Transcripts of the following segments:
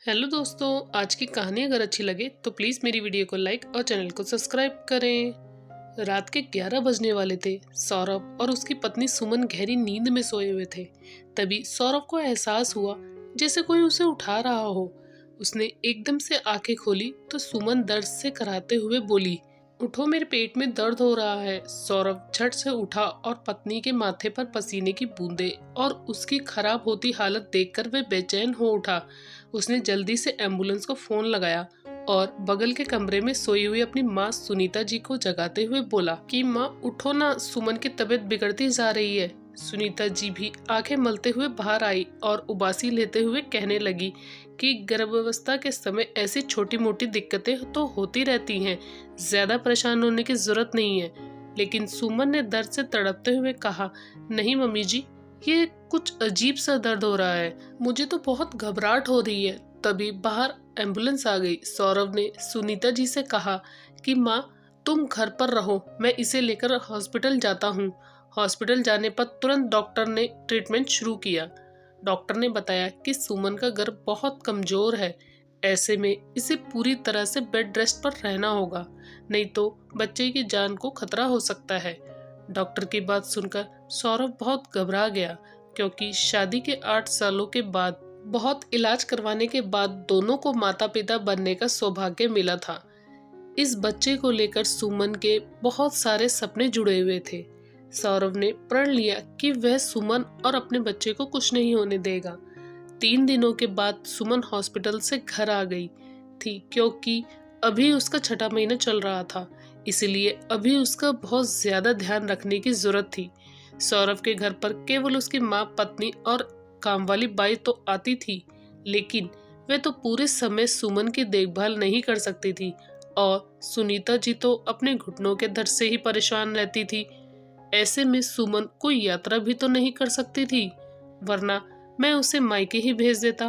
Hello दोस्तों, आज की कहानी अगर अच्छी लगे तो प्लीज़ मेरी वीडियो को लाइक और चैनल को सब्सक्राइब करें। रात के 11 बजने वाले थे। सौरभ और उसकी पत्नी सुमन गहरी नींद में सोए हुए थे। तभी सौरभ को एहसास हुआ जैसे कोई उसे उठा रहा हो। उसने एकदम से आंखें खोली तो सुमन दर्द से कराहते हुए बोली, उठो, मेरे पेट में दर्द हो रहा है। सौरभ झट से उठा और पत्नी के माथे पर पसीने की बूंदें और उसकी खराब होती हालत देखकर वह बेचैन हो उठा। उसने जल्दी से एम्बुलेंस को फोन लगाया और बगल के कमरे में सोई हुई अपनी माँ सुनीता जी को जगाते हुए बोला कि माँ उठो ना, सुमन की तबीयत बिगड़ती जा रही है। सुनीता जी भी आंखें मलते हुए बाहर आई और उबासी लेते हुए कहने लगी कि गर्भावस्था के समय ऐसी छोटी मोटी दिक्कतें तो होती रहती हैं, ज्यादा परेशान होने की जरूरत नहीं है। लेकिन सुमन ने दर्द से तड़पते हुए कहा, नहीं मम्मी जी, ये कुछ अजीब सा दर्द हो रहा है, मुझे तो बहुत घबराहट हो रही है। तभी बाहर एम्बुलेंस आ गई। सौरभ ने सुनीता जी से कहा कि माँ, तुम घर पर रहो, मैं इसे लेकर हॉस्पिटल जाता हूँ। हॉस्पिटल जाने पर तुरंत डॉक्टर ने ट्रीटमेंट शुरू किया। डॉक्टर ने बताया कि सुमन का गर्भ बहुत कमजोर है, ऐसे में इसे पूरी तरह से बेड रेस्ट पर रहना होगा, नहीं तो बच्चे की जान को खतरा हो सकता है। डॉक्टर की बात सुनकर सौरभ बहुत घबरा गया, क्योंकि शादी के 8 सालों के बाद बहुत इलाज करवाने के बाद दोनों को माता पिता बनने का सौभाग्य मिला था। इस बच्चे को लेकर सुमन के बहुत सारे सपने जुड़े हुए थे। सौरभ ने प्रण लिया कि वह सुमन और अपने बच्चे को कुछ नहीं होने देगा। 3 दिनों के बाद सुमन हॉस्पिटल से घर आ गई थी, क्योंकि अभी उसका 6ठा महीना चल रहा था, इसलिए अभी उसका बहुत ज्यादा ध्यान रखने की जरूरत थी। सौरभ के घर पर केवल उसकी माँ, पत्नी और काम वाली बाई तो आती थी, लेकिन वह तो पूरे समय सुमन की देखभाल नहीं कर सकती थी और सुनीता जी तो अपने घुटनों के दर्द से ही परेशान रहती थी। ऐसे में सुमन कोई यात्रा भी तो नहीं कर सकती थी, वरना मैं उसे मायके ही भेज देता।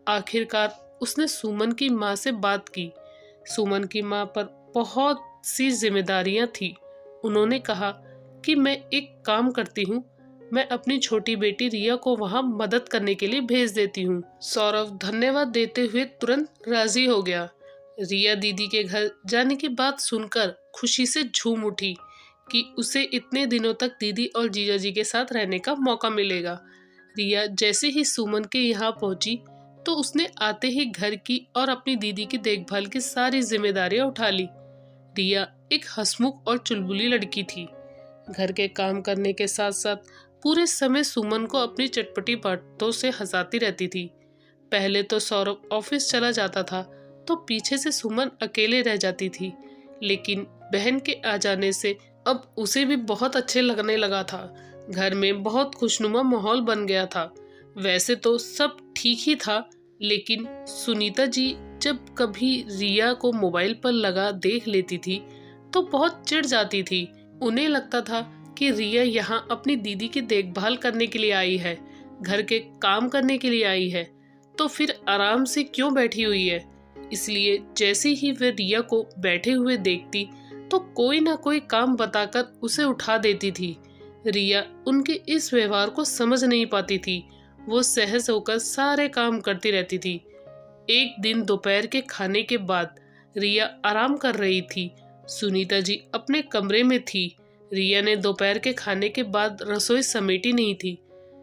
आखिरकार उसने सुमन की माँ से बात की। सुमन की माँ पर बहुत सी जिम्मेदारियां थी। उन्होंने कहा कि मैं एक काम करती हूँ, मैं अपनी छोटी बेटी रिया को वहाँ मदद करने के लिए भेज देती हूँ। सौरभ धन्यवाद देते हुए तुरंत राजी हो गया। रिया दीदी के घर जाने की बात सुनकर खुशी से झूम उठी कि उसे इतने दिनों तक दीदी और जीजा जी के साथ रहने का मौका मिलेगा। रिया जैसे ही सुमन के यहाँ पहुंची तो उसने आते ही घर की और अपनी दीदी की देखभाल की सारी जिम्मेदारियां उठा ली। रिया एक हंसमुख और चुलबुली लड़की थी। घर के काम करने के साथ साथ पूरे समय सुमन को अपनी चटपटी बातों से हंसाती रहती थी। पहले तो सौरभ ऑफिस चला जाता था तो पीछे से सुमन अकेले रह जाती थी, लेकिन बहन के आ जाने से अब उसे भी बहुत अच्छे लगने लगा था। घर में बहुत खुशनुमा माहौल बन गया था। वैसे तो सब ठीक ही था, लेकिन सुनीता जी जब कभी रिया को मोबाइल पर लगा देख लेती थी तो बहुत चिढ़ जाती थी। उन्हें लगता था कि रिया यहाँ अपनी दीदी की देखभाल करने के लिए आई है, घर के काम करने के लिए आई है, तो फिर आराम से क्यों बैठी हुई है। इसलिए जैसे ही वे रिया को बैठे हुए देखती तो कोई ना कोई काम बताकर उसे उठा देती थी। रिया उनके इस व्यवहार को समझ नहीं पाती थी। वो सहज होकर सारे काम करती रहती थी। एक दिन दोपहर के खाने के बाद रिया आराम कर रही थी। सुनीता जी अपने कमरे में थी। रिया ने दोपहर के खाने के बाद रसोई समेटी नहीं थी,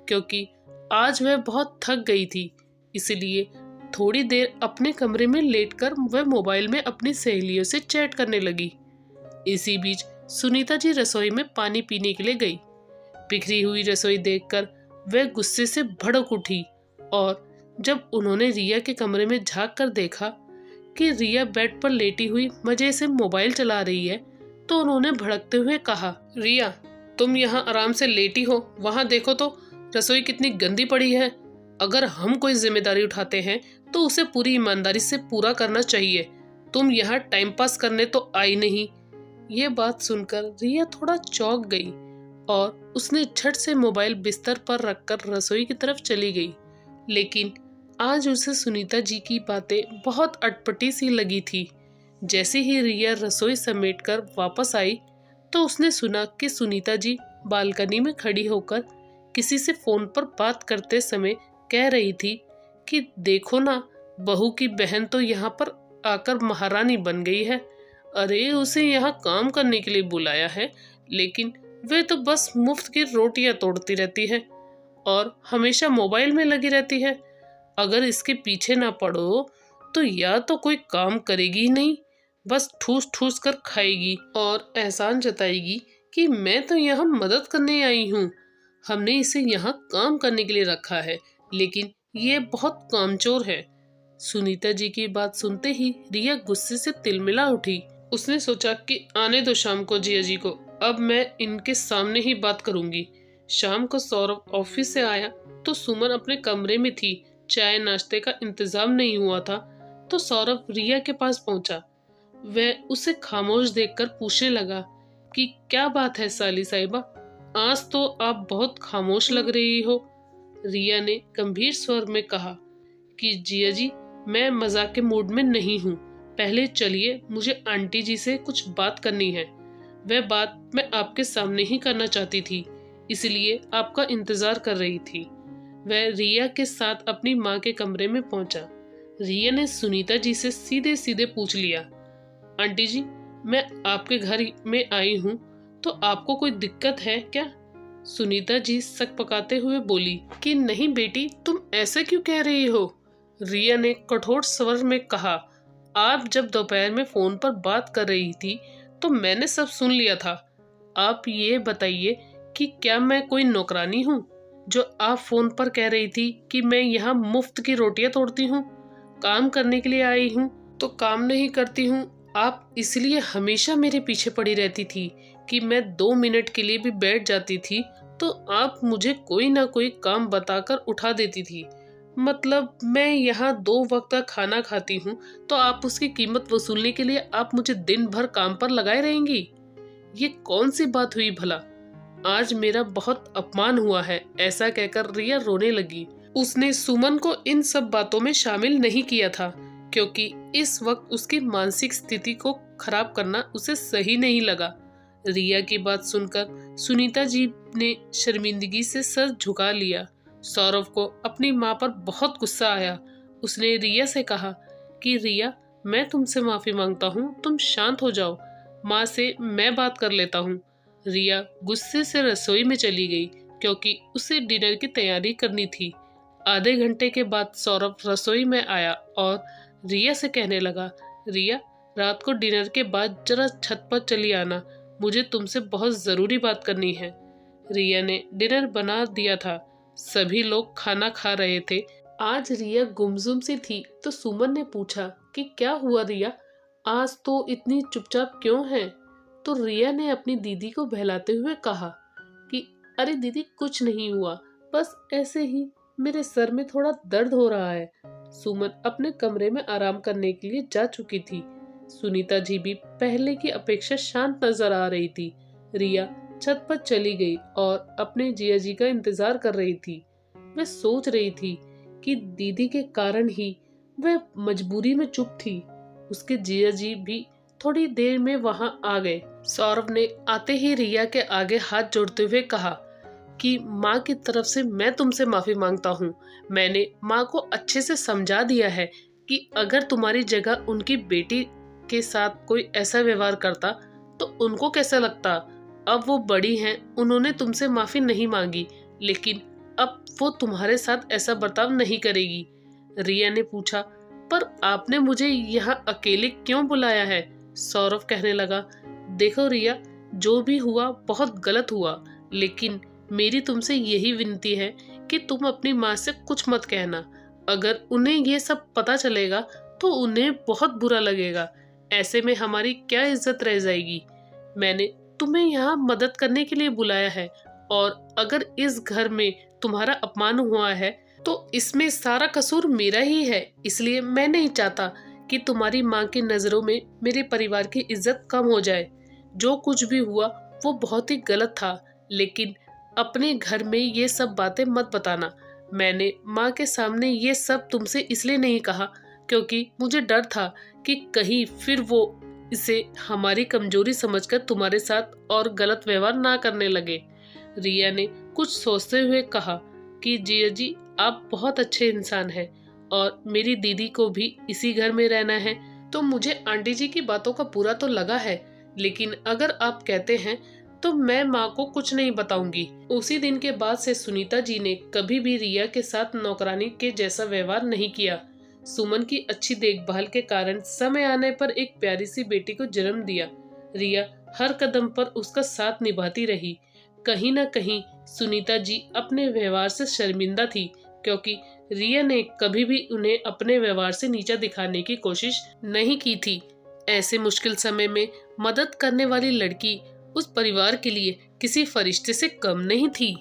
क्योंकि आज वह बहुत थक गई थी। इसलिए थोड़ी देर अपने कमरे में लेटकर वह मोबाइल में अपनी सहेलियों से चैट करने लगी। इसी बीच सुनीता जी रसोई में पानी पीने के लिए गई। बिखरी हुई रसोई देखकर वह गुस्से से भड़क उठी और जब उन्होंने रिया के कमरे में झांक कर देखा कि रिया बेड पर लेटी हुई मजे से मोबाइल चला रही है, तो उन्होंने भड़कते हुए कहा, रिया, तुम यहाँ आराम से लेटी हो, वहां देखो तो रसोई कितनी गंदी पड़ी है। अगर हम कोई जिम्मेदारी उठाते हैं तो उसे पूरी ईमानदारी से पूरा करना चाहिए। तुम यहाँ टाइम पास करने तो आई नहीं। ये बात सुनकर रिया थोड़ा चौंक गई और उसने झट से मोबाइल बिस्तर पर रखकर रसोई की तरफ चली गई। लेकिन आज उसे सुनीता जी की बातें बहुत अटपटी सी लगी थी। जैसे ही रिया रसोई समेटकर वापस आई तो उसने सुना कि सुनीता जी बालकनी में खड़ी होकर किसी से फोन पर बात करते समय कह रही थी कि देखो ना, बहू की बहन तो यहाँ पर आकर महारानी बन गई है। अरे उसे यहाँ काम करने के लिए बुलाया है, लेकिन वे तो बस मुफ्त की रोटियां तोड़ती रहती है और हमेशा मोबाइल में लगी रहती है। अगर इसके पीछे ना पड़ो तो या तो कोई काम करेगी ही नहीं, बस ठूस ठूस कर खाएगी और एहसान जताएगी कि मैं तो यहाँ मदद करने आई हूँ। हमने इसे यहाँ काम करने के लिए रखा है, लेकिन ये बहुत कामचोर है। सुनीता जी की बात सुनते ही रिया गुस्से से तिलमिला उठी। उसने सोचा कि आने दो शाम को जिया जी को, अब मैं इनके सामने ही बात करूंगी। शाम को सौरभ ऑफिस से आया तो सुमन अपने कमरे में थी। चाय नाश्ते का इंतजाम नहीं हुआ था तो सौरभ रिया के पास पहुंचा। वह उसे खामोश देखकर पूछने लगा कि क्या बात है साली साहिबा, आज तो आप बहुत खामोश लग रही हो। रिया ने गंभीर स्वर में कहा कि जिया जी, मैं मजाक के मूड में नहीं हूँ। पहले चलिए, मुझे आंटी जी से कुछ बात करनी है। वह बात मैं आपके सामने ही करना चाहती थी, इसलिए आपका इंतजार कर रही थी। वह रिया के साथ अपनी माँ के कमरे में पहुंचा। रिया ने सुनीता जी से सीधे सीधे पूछ लिया, आंटी जी, मैं आपके घर में आई हूँ तो आपको कोई दिक्कत है क्या? सुनीता जी सक पकाते हुए बोली कि नहीं बेटी, तुम ऐसे क्यों कह रही हो? रिया ने कठोर स्वर में कहा, आप जब दोपहर में फोन पर बात कर रही थी तो मैंने सब सुन लिया था। आप ये बताइए कि क्या मैं कोई नौकरानी हूँ जो आप फोन पर कह रही थी कि मैं यहाँ मुफ्त की रोटियां तोड़ती हूँ? काम करने के लिए आई हूँ तो काम नहीं करती हूँ। आप इसलिए हमेशा मेरे पीछे पड़ी रहती थी कि मैं 2 मिनट के लिए भी बैठ जाती थी तो आप मुझे कोई ना कोई काम बताकर उठा देती थी। मतलब मैं यहाँ 2 वक्त का खाना खाती हूँ तो आप उसकी कीमत वसूलने के लिए आप मुझे दिन भर काम पर लगाए रहेंगी? ये कौन सी बात हुई भला? आज मेरा बहुत अपमान हुआ है। ऐसा कहकर रिया रोने लगी। उसने सुमन को इन सब बातों में शामिल नहीं किया था क्योंकि इस वक्त उसकी मानसिक स्थिति को खराब करना उसे सही नहीं लगा। रिया की बात सुनकर सुनीता जी ने शर्मिंदगी से सर झुका लिया। सौरभ को अपनी माँ पर बहुत गुस्सा आया। उसने रिया से कहा कि रिया, मैं तुमसे माफी मांगता हूँ, तुम शांत हो जाओ, माँ से मैं बात कर लेता हूँ। रिया गुस्से से रसोई में चली गई क्योंकि उसे डिनर की तैयारी करनी थी। आधे घंटे के बाद सौरभ रसोई में आया और रिया से कहने लगा, रिया, रात को डिनर के बाद जरा छत पर चली आना, मुझे तुमसे बहुत जरूरी बात करनी है। रिया ने डिनर बना दिया था। सभी लोग खाना खा रहे थे। आज रिया गुमसुम सी थी तो सुमन ने पूछा कि क्या हुआ रिया, आज तो इतनी चुपचाप क्यों है? तो रिया ने अपनी दीदी को बहलाते हुए कहा कि अरे दीदी, कुछ नहीं हुआ, बस ऐसे ही मेरे सर में थोड़ा दर्द हो रहा है। सुमन अपने कमरे में आराम करने के लिए जा चुकी थी। सुनीता जी भी पहले की अपेक्षा शांत नजर आ रही थी। रिया छत पर चली गई और अपने जिया जी का इंतजार कर रही थी। वह सोच रही थी कि दीदी के कारण ही वह मजबूरी में चुप थी। उसके जिया जी भी थोड़ी देर में वहां आ गए। सौरभ ने आते ही रिया के आगे हाथ जोड़ते हुए कहा कि माँ की तरफ से मैं तुमसे माफी मांगता हूँ। मैंने माँ को अच्छे से समझा दिया है कि अगर तुम्हारी जगह उनकी बेटी के साथ कोई ऐसा व्यवहार करता तो उनको कैसा लगता। अब वो बड़ी हैं, उन्होंने तुमसे माफी नहीं मांगी, लेकिन अब वो तुम्हारे साथ ऐसा बर्ताव नहीं करेगी। रिया ने पूछा, पर आपने मुझे यहाँ अकेले क्यों बुलाया है? सौरभ कहने लगा, देखो रिया, जो भी हुआ बहुत गलत हुआ, लेकिन मेरी तुमसे यही विनती है कि तुम अपनी माँ से कुछ मत कहना। अगर उन्हें ये सब पता चलेगा तो उन्हें बहुत बुरा लगेगा। ऐसे में हमारी क्या इज्जत रह जाएगी। मैंने तुम्हें यहाँ मदद करने के लिए बुलाया है और अगर इस घर में तुम्हारा अपमान हुआ है तो इसमें सारा कसूर मेरा ही है। इसलिए मैं नहीं चाहता कि तुम्हारी माँ की नजरों में मेरे परिवार की इज्जत कम हो जाए। जो कुछ भी हुआ वो बहुत ही गलत था, लेकिन अपने घर में ये सब बातें मत बताना। मैंने माँ के सामने ये सब तुमसे इसलिए नहीं कहा क्योंकि मुझे डर था कि कहीं फिर वो इसे हमारी कमजोरी समझकर तुम्हारे साथ और गलत व्यवहार ना करने लगे। रिया ने कुछ सोचते हुए कहा कि जिया जी, आप बहुत अच्छे इंसान हैं और मेरी दीदी को भी इसी घर में रहना है। तो मुझे आंटी जी की बातों का बुरा तो लगा है, लेकिन अगर आप कहते हैं तो मैं माँ को कुछ नहीं बताऊंगी। उसी दिन के बाद से सुनीता जी ने कभी भी रिया के साथ नौकरानी के जैसा व्यवहार नहीं किया। सुमन की अच्छी देखभाल के कारण समय आने पर एक प्यारी सी बेटी को जन्म दिया। रिया हर कदम पर उसका साथ निभाती रही। कहीं न कहीं सुनीता जी अपने व्यवहार से शर्मिंदा थी, क्योंकि रिया ने कभी भी उन्हें अपने व्यवहार से नीचा दिखाने की कोशिश नहीं की थी। ऐसे मुश्किल समय में मदद करने वाली लड़की उस परिवार के लिए किसी फरिश्ते से कम नहीं थी।